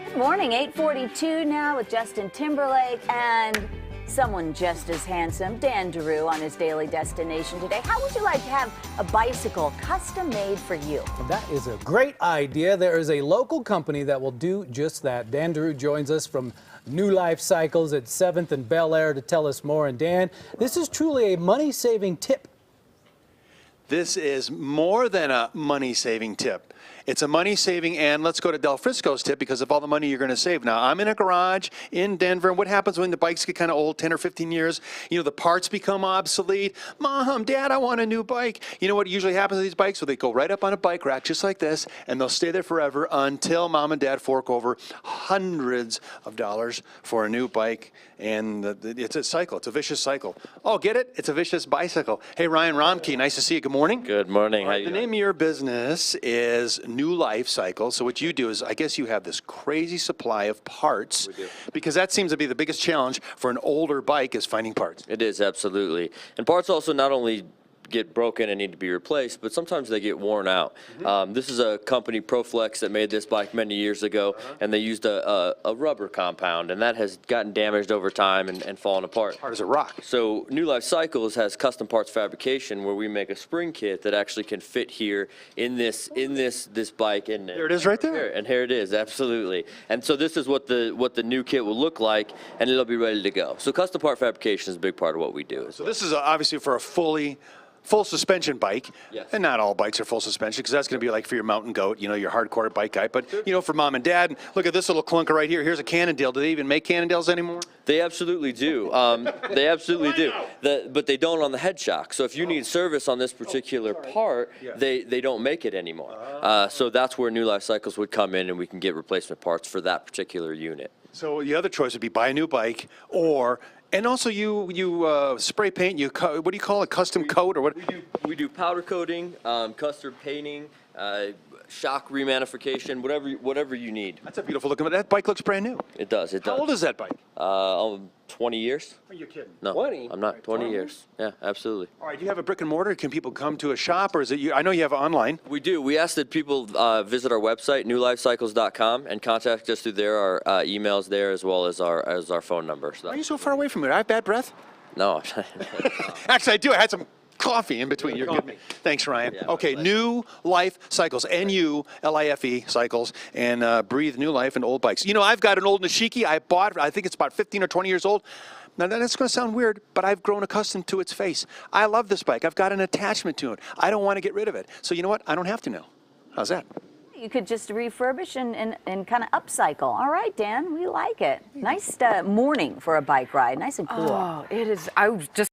Good morning, 8:42 now with Justin Timberlake and someone just as handsome, Dan Daru, on his daily destination today. How would you like to have a bicycle custom made for you? That is a great idea. There is a local company that will do just that. Dan Daru joins us from Nulifecycles at 7th and Bel Air to tell us more. And Dan, this is truly a money-saving tip. This is more than a money-saving tip. It's a money-saving, and let's go to Del Frisco's tip because of all the money you're going to save. Now, I'm in a garage in Denver, and what happens when the bikes get kind of old, 10 or 15 years? You know, the parts become obsolete. Mom, Dad, I want a new bike. You know what usually happens to these bikes? So they go right up on a bike rack just like this, and they'll stay there forever until Mom and Dad fork over hundreds of dollars for a new bike, and it's a cycle. It's a vicious cycle. Oh, get it? It's a vicious bicycle. Hey, Ryan Romke, nice to see you. Good morning. Good morning. How you The doing? name of your business is Nulifecycles. So what you do is, I guess you have this crazy supply of parts. We do. Because that seems to be the biggest challenge for an older bike is finding parts. It is, absolutely. And parts also not only get broken and need to be replaced, but sometimes they get worn out. This is a company, ProFlex, that made this bike many years ago, and they used a rubber compound, and that has gotten damaged over time and fallen apart. Hard as a rock. So Nulifecycles has custom parts fabrication where we make a spring kit that actually can fit here in this bike. There it is right there. And here it is, absolutely. And so this is what the new kit will look like, and it'll be ready to go. So custom part fabrication is a big part of what we do. So this is obviously for a full suspension bike. Yes. And not all bikes are full suspension because that's going to be like for your mountain goat, you know, your hardcore bike guy. But, you know, for Mom and Dad, look at this little clunker right here. Here's a Cannondale. Do they even make Cannondales anymore? They absolutely do. They absolutely do. But they don't on the head shock. So if you need service on this particular part, they don't make it anymore. So that's where Nulifecycles would come in, and we can get replacement parts for that particular unit. So the other choice would be buy a new bike, and also you spray paint. What do you call it? Custom coat or what? We do powder coating, custom painting, shock remanification, whatever you need. That's a beautiful looking. That bike looks brand new. It does. It does. How old is that bike? 20 years. Are you kidding? No, 20? I'm not. 20 years. Yeah, absolutely. All right. Do you have a brick and mortar? Can people come to a shop, or is it you? I know you have online. We do. We ask that people visit our website, newlifecycles.com, and contact us through there. Our emails there, as well as our phone number. So. Why are you so far away from it? I have bad breath. No. Actually, I do. I had some coffee in between. You're good. Thanks, Ryan. Yeah, Okay, New Life Cycles, N-U-L-I-F-E Cycles, and breathe new life into old bikes. You know, I've got an old Nishiki. I bought. I think it's about 15 or 20 years old. Now, that's going to sound weird, but I've grown accustomed to its face. I love this bike. I've got an attachment to it. I don't want to get rid of it. So you know what? I don't have to now. How's that? You could just refurbish and kind of upcycle. All right, Dan, we like it. Nice morning for a bike ride. Nice and cool. Oh, it is. I was just